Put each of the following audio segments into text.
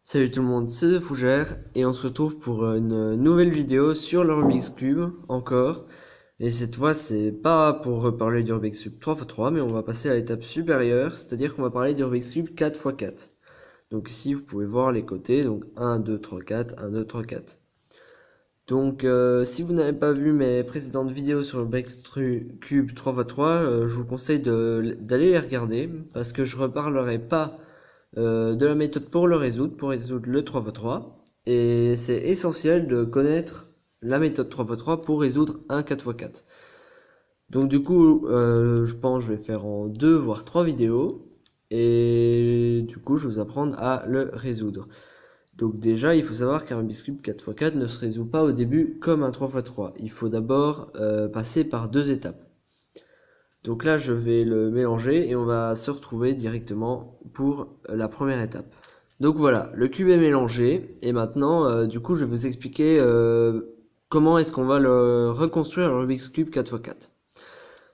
Salut tout le monde, c'est The Fougère et on se retrouve pour une nouvelle vidéo sur le Rubik's Cube encore. Et cette fois, c'est pas pour reparler du Rubik's Cube 3x3, mais on va passer à l'étape supérieure, c'est-à-dire qu'on va parler du Rubik's Cube 4x4. Donc ici, vous pouvez voir les côtés, donc 1, 2, 3, 4, 1, 2, 3, 4. Donc si vous n'avez pas vu mes précédentes vidéos sur le Rubik's Cube 3x3, je vous conseille d'aller les regarder, parce que je reparlerai pas de la méthode pour résoudre le 3x3. Et c'est essentiel de connaître la méthode 3x3 pour résoudre un 4x4. Donc du coup, je pense que je vais faire en 2 voire 3 vidéos. Et du coup, je vais vous apprendre à le résoudre. Donc déjà, il faut savoir qu'un Rubik's Cube 4x4 ne se résout pas au début comme un 3x3. Il faut d'abord passer par 2 étapes. Donc là, je vais le mélanger et on va se retrouver directement pour la première étape. Donc voilà, le cube est mélangé et maintenant, du coup, je vais vous expliquer comment est-ce qu'on va le reconstruire le Rubik's Cube 4x4.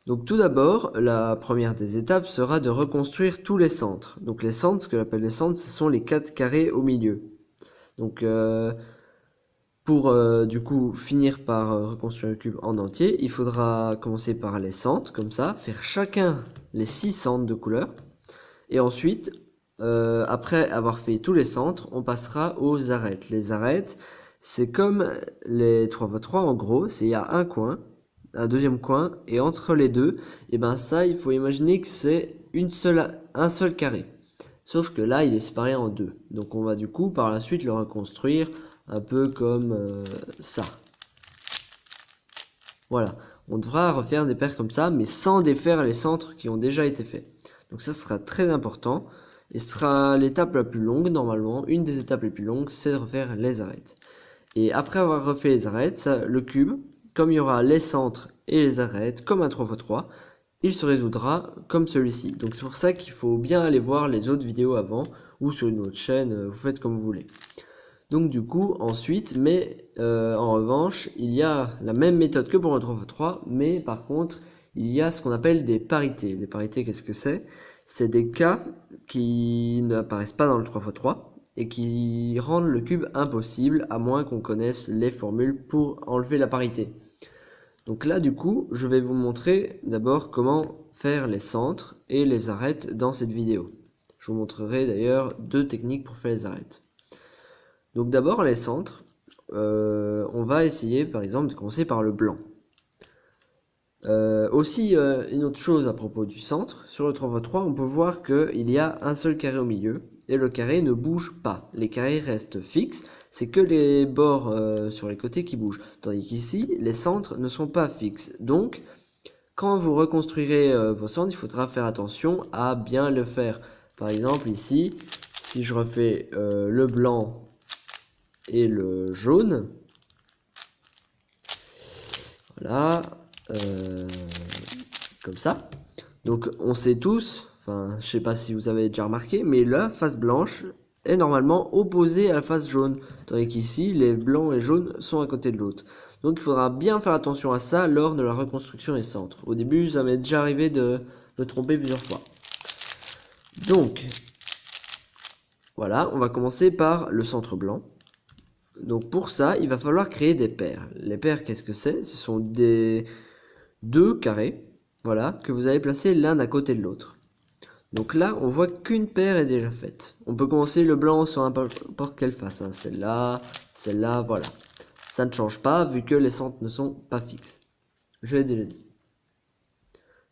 Donc tout d'abord, la première des étapes sera de reconstruire tous les centres. Donc les centres, ce que j'appelle les centres, ce sont les 4 carrés au milieu. Donc pour du coup finir par reconstruire le cube en entier, il faudra commencer par les centres, comme ça, faire chacun les 6 centres de couleur. Et ensuite, après avoir fait tous les centres, on passera aux arêtes. Les arêtes, c'est comme les 3x3 en gros, il y a un coin, un deuxième coin, et entre les deux, et ben ça, il faut imaginer que c'est un seul carré. Sauf que là, il est séparé en deux. Donc on va du coup par la suite le reconstruire un peu comme ça. Voilà, on devra refaire des paires comme ça, mais sans défaire les centres qui ont déjà été faits. Donc ça sera très important, et ce sera l'étape la plus longue normalement. Une des étapes les plus longues, c'est de refaire les arêtes. Et après avoir refait les arêtes, le cube, comme il y aura les centres et les arêtes, comme un 3x3, il se résoudra comme celui-ci. Donc c'est pour ça qu'il faut bien aller voir les autres vidéos avant, ou sur une autre chaîne, vous faites comme vous voulez. Donc du coup, ensuite, mais en revanche, il y a la même méthode que pour un 3x3, mais par contre, il y a ce qu'on appelle des parités. Les parités, qu'est-ce que c'est? C'est des cas qui n'apparaissent pas dans le 3x3 et qui rendent le cube impossible, à moins qu'on connaisse les formules pour enlever la parité. Donc là, du coup, je vais vous montrer d'abord comment faire les centres et les arêtes dans cette vidéo. Je vous montrerai d'ailleurs 2 techniques pour faire les arêtes. Donc d'abord les centres, on va essayer par exemple de commencer par le blanc. Aussi une autre chose à propos du centre, sur le 3x3 on peut voir qu'il y a un seul carré au milieu et le carré ne bouge pas. Les carrés restent fixes, c'est que les bords sur les côtés qui bougent. Tandis qu'ici les centres ne sont pas fixes. Donc quand vous reconstruirez vos centres, il faudra faire attention à bien le faire. Par exemple ici, si je refais le blanc et le jaune. Voilà. Comme ça. Donc on sait tous, enfin je sais pas si vous avez déjà remarqué, mais la face blanche est normalement opposée à la face jaune. Tandis qu'ici, les blancs et jaunes sont à côté de l'autre. Donc il faudra bien faire attention à ça lors de la reconstruction des centres. Au début, ça m'est déjà arrivé de me tromper plusieurs fois. Donc, voilà, on va commencer par le centre blanc. Donc pour ça, il va falloir créer des paires. Les paires, qu'est-ce que c'est? Ce sont des 2 carrés, voilà, que vous allez placer l'un à côté de l'autre. Donc là, on voit qu'une paire est déjà faite. On peut commencer le blanc sur n'importe quelle face, hein. Celle-là, voilà. Ça ne change pas vu que les centres ne sont pas fixes. Je l'ai déjà dit.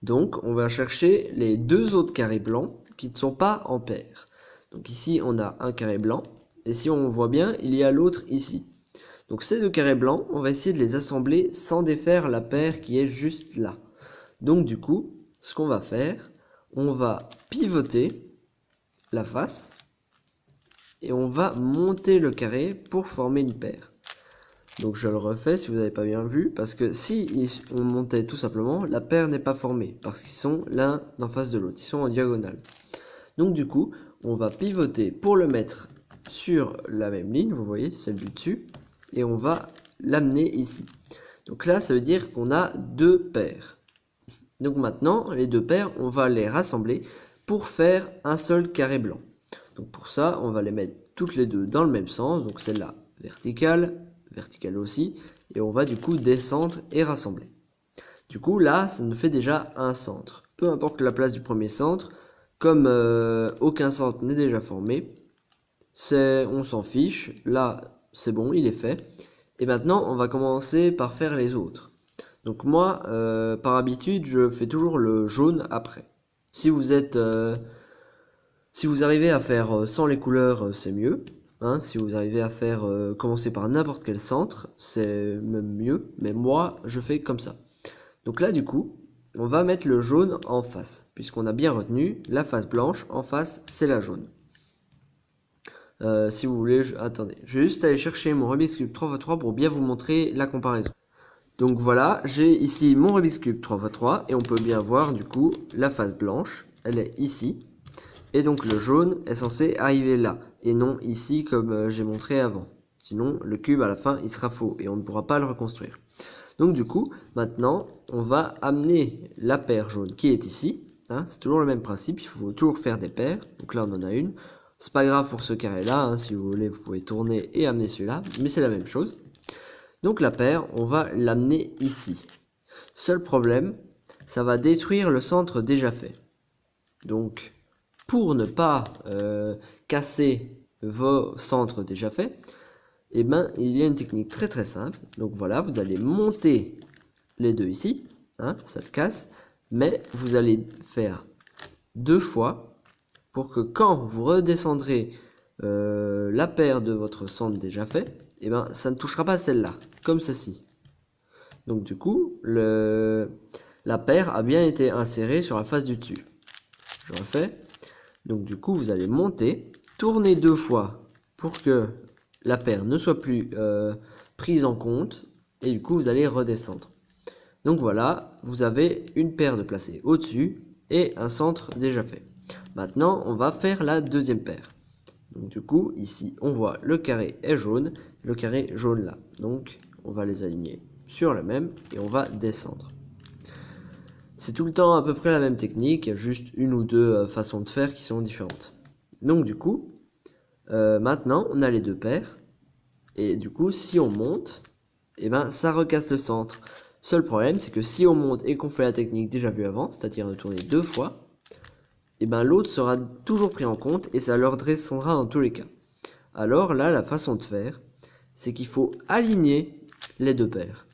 Donc, on va chercher les 2 autres carrés blancs qui ne sont pas en paire. Donc ici, on a un carré blanc. Et si on voit bien, il y a l'autre ici. Donc ces 2 carrés blancs, on va essayer de les assembler sans défaire la paire qui est juste là. Donc du coup, ce qu'on va faire, on va pivoter la face et on va monter le carré pour former une paire. Donc je le refais si vous n'avez pas bien vu, parce que si on montait tout simplement, la paire n'est pas formée, parce qu'ils sont l'un en face de l'autre, ils sont en diagonale. Donc du coup, on va pivoter pour le mettre sur la même ligne, vous voyez, celle du dessus, et on va l'amener ici. Donc là, ça veut dire qu'on a 2 paires. Donc maintenant, les 2 paires, on va les rassembler pour faire un seul carré blanc. Donc pour ça, on va les mettre toutes les deux dans le même sens, donc celle-là verticale, verticale aussi, et on va du coup descendre et rassembler. Du coup là, ça nous fait déjà un centre. Peu importe la place du premier centre, comme aucun centre n'est déjà formé, on s'en fiche, là c'est bon, il est fait. Et maintenant on va commencer par faire les autres. Donc moi, par habitude, je fais toujours le jaune après. Si vous arrivez à faire sans les couleurs, c'est mieux. Hein, si vous arrivez à faire commencer par n'importe quel centre, c'est même mieux. Mais moi, je fais comme ça. Donc là, du coup, on va mettre le jaune en face, puisqu'on a bien retenu la face blanche, en face, c'est la jaune. Si vous voulez, attendez, je vais juste aller chercher mon Rubik's Cube 3x3 pour bien vous montrer la comparaison. Donc voilà, j'ai ici mon Rubik's Cube 3x3 et on peut bien voir du coup la face blanche, elle est ici. Et donc le jaune est censé arriver là et non ici comme j'ai montré avant. Sinon le cube à la fin il sera faux et on ne pourra pas le reconstruire. Donc du coup maintenant on va amener la paire jaune qui est ici. Hein, c'est toujours le même principe, il faut toujours faire des paires. Donc là on en a une. C'est pas grave pour ce carré là, hein, si vous voulez vous pouvez tourner et amener celui-là. Mais c'est la même chose. Donc la paire, on va l'amener ici. Seul problème, ça va détruire le centre déjà fait. Donc, pour ne pas casser vos centres déjà faits, eh ben, il y a une technique très très simple. Donc voilà, vous allez monter les deux ici, hein, ça le casse, mais vous allez faire 2 fois pour que quand vous redescendrez la paire de votre centre déjà fait, et ben ça ne touchera pas celle-là, comme ceci. Donc du coup, la paire a bien été insérée sur la face du dessus. Je refais. Donc du coup, vous allez monter, tourner 2 fois pour que la paire ne soit plus prise en compte, et du coup, vous allez redescendre. Donc voilà, vous avez une paire de placés au-dessus et un centre déjà fait. Maintenant, on va faire la deuxième paire. Donc du coup, ici, on voit le carré est jaune, le carré jaune là. Donc, on va les aligner sur le même et on va descendre. C'est tout le temps à peu près la même technique, il y a juste une ou deux façons de faire qui sont différentes. Donc du coup, maintenant, on a les deux paires. Et du coup, si on monte, et ben ça recasse le centre. Seul problème, c'est que si on monte et qu'on fait la technique déjà vue avant, c'est-à-dire de tourner 2 fois, et ben l'autre sera toujours pris en compte et ça le redescendra dans tous les cas. Alors là, la façon de faire, c'est qu'il faut aligner les deux paires.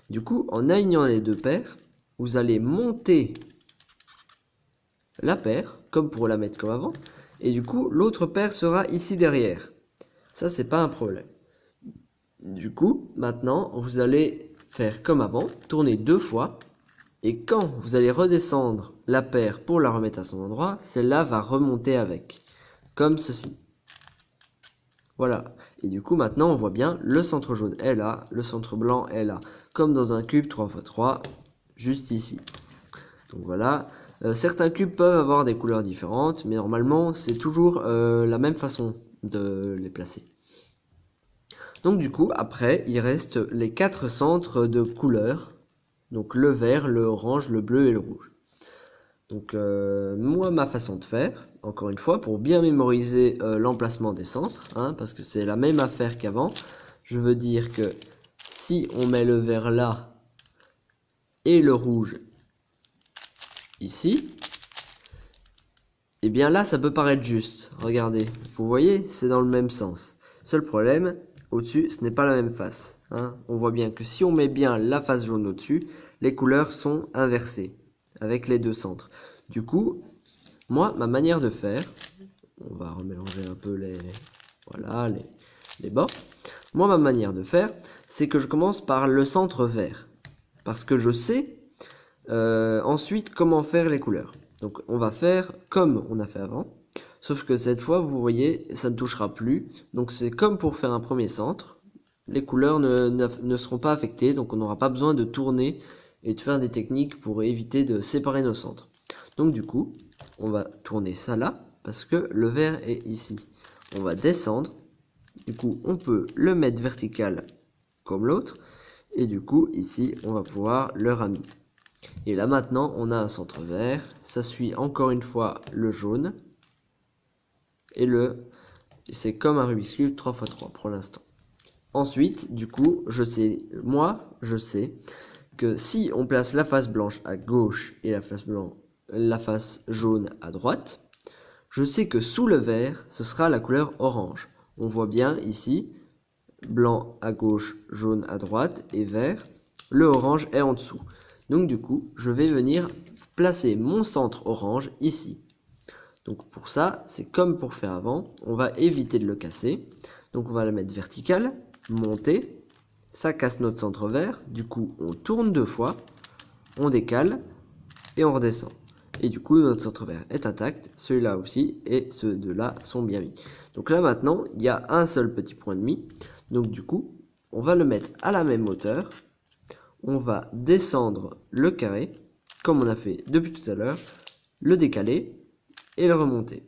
Du coup, en alignant les deux paires, vous allez monter la paire, comme pour la mettre comme avant, et du coup, l'autre paire sera ici derrière. Ça, c'est pas un problème. Du coup, maintenant, vous allez faire comme avant, tourner 2 fois, et quand vous allez redescendre la paire pour la remettre à son endroit, celle-là va remonter avec, comme ceci. Voilà. Et du coup, maintenant, on voit bien, le centre jaune est là, le centre blanc est là, comme dans un cube 3x3, juste ici. Donc voilà. Certains cubes peuvent avoir des couleurs différentes, mais normalement, c'est toujours la même façon de les placer. Donc du coup, après, il reste les 4 centres de couleurs. Donc le vert, le orange, le bleu et le rouge. Donc moi, ma façon de faire, encore une fois, pour bien mémoriser l'emplacement des centres, hein, parce que c'est la même affaire qu'avant, je veux dire que si on met le vert là et le rouge ici, et bien là, ça peut paraître juste. Regardez, vous voyez, c'est dans le même sens. Seul problème, au-dessus, ce n'est pas la même face. Hein. On voit bien que si on met bien la face jaune au-dessus, les couleurs sont inversées, avec les deux centres. Du coup, moi, ma manière de faire, on va remélanger un peu les bords. Moi, ma manière de faire, c'est que je commence par le centre vert. Parce que je sais ensuite comment faire les couleurs. Donc on va faire comme on a fait avant, sauf que cette fois vous voyez ça ne touchera plus, donc c'est comme pour faire un premier centre, les couleurs ne seront pas affectées, donc on n'aura pas besoin de tourner et de faire des techniques pour éviter de séparer nos centres. Donc du coup on va tourner ça là, parce que le vert est ici. On va descendre, du coup on peut le mettre vertical comme l'autre, et du coup ici on va pouvoir le ramener. Et là maintenant on a un centre vert, ça suit encore une fois le jaune et C'est comme un Rubik's Cube 3x3 pour l'instant. Ensuite, du coup, je sais que si on place la face blanche à gauche et la face jaune à droite, je sais que sous le vert, ce sera la couleur orange. On voit bien ici, blanc à gauche, jaune à droite et vert. Le orange est en dessous. Donc du coup, je vais venir placer mon centre orange ici. Donc pour ça, c'est comme pour faire avant, on va éviter de le casser. Donc on va la mettre verticale, monter, ça casse notre centre vert. Du coup, on tourne 2 fois, on décale et on redescend. Et du coup, notre centre vert est intact, celui-là aussi, et ceux deux-là sont bien mis. Donc là maintenant, il y a un seul petit point de mie. Donc du coup, on va le mettre à la même hauteur. On va descendre le carré, comme on a fait depuis tout à l'heure, le décaler et le remonter.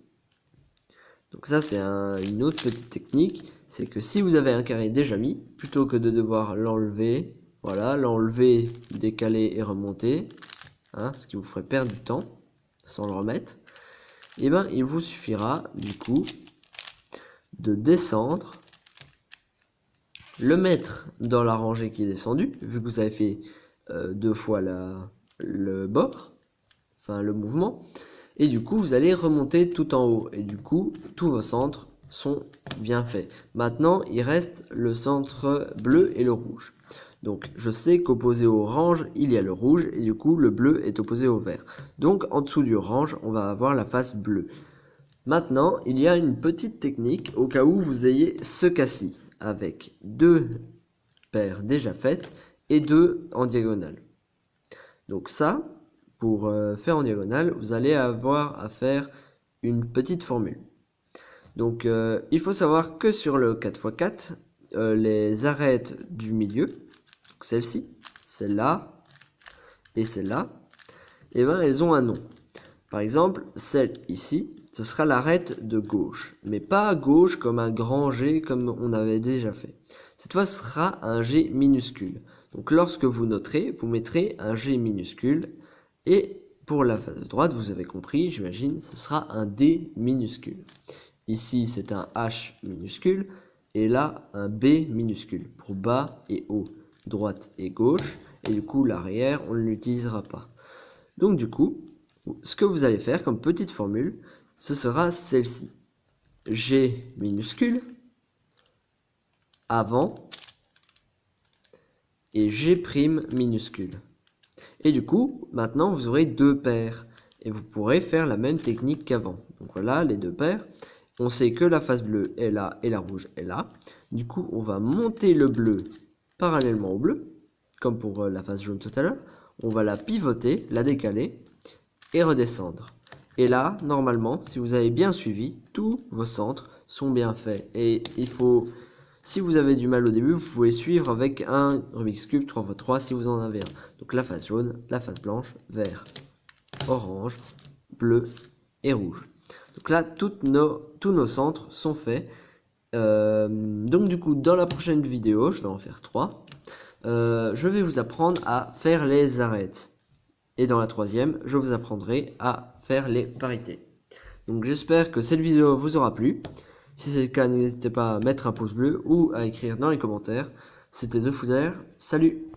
Donc ça, c'est une autre petite technique, c'est que si vous avez un carré déjà mis, plutôt que de devoir l'enlever, voilà, l'enlever, décaler et remonter, ce qui vous ferait perdre du temps, sans le remettre, et ben il vous suffira du coup de descendre, le mettre dans la rangée qui est descendue, vu que vous avez fait 2 fois le bord, enfin le mouvement, et du coup vous allez remonter tout en haut, et du coup tous vos centres sont bien faits. Maintenant il reste le centre bleu et le rouge. Donc je sais qu'opposé au orange, il y a le rouge, et du coup le bleu est opposé au vert. Donc en dessous du orange, on va avoir la face bleue. Maintenant, il y a une petite technique au cas où vous ayez ce cas-ci, avec 2 paires déjà faites et 2 en diagonale. Donc ça, pour faire en diagonale, vous allez avoir à faire une petite formule. Donc il faut savoir que sur le 4x4, les arêtes du milieu, celle-ci, celle-là et celle-là, et ben elles ont un nom. Par exemple, celle ici, ce sera l'arête de gauche, mais pas à gauche comme un grand G comme on avait déjà fait. Cette fois, ce sera un G minuscule. Donc lorsque vous noterez, vous mettrez un G minuscule, et pour la face de droite, vous avez compris, j'imagine, ce sera un D minuscule. Ici, c'est un H minuscule, et là, un B minuscule, pour bas et haut, droite et gauche, et du coup, l'arrière, on ne l'utilisera pas. Donc du coup, ce que vous allez faire comme petite formule, ce sera celle-ci. G minuscule, avant, et G' minuscule. Et du coup, maintenant, vous aurez 2 paires. Et vous pourrez faire la même technique qu'avant. Donc voilà, les 2 paires. On sait que la face bleue est là et la rouge est là. Du coup, on va monter le bleu parallèlement au bleu, comme pour la face jaune tout à l'heure. On va la pivoter, la décaler et redescendre. Et là, normalement, si vous avez bien suivi, tous vos centres sont bien faits. Et il faut, si vous avez du mal au début, vous pouvez suivre avec un Rubik's Cube 3x3 si vous en avez un. Donc la face jaune, la face blanche, vert, orange, bleu et rouge. Donc là, tous nos centres sont faits. Donc du coup, dans la prochaine vidéo, je vais en faire 3. Je vais vous apprendre à faire les arêtes. Et dans la troisième, je vous apprendrai à faire les parités. Donc j'espère que cette vidéo vous aura plu. Si c'est le cas, n'hésitez pas à mettre un pouce bleu ou à écrire dans les commentaires. C'était TheFooder, salut!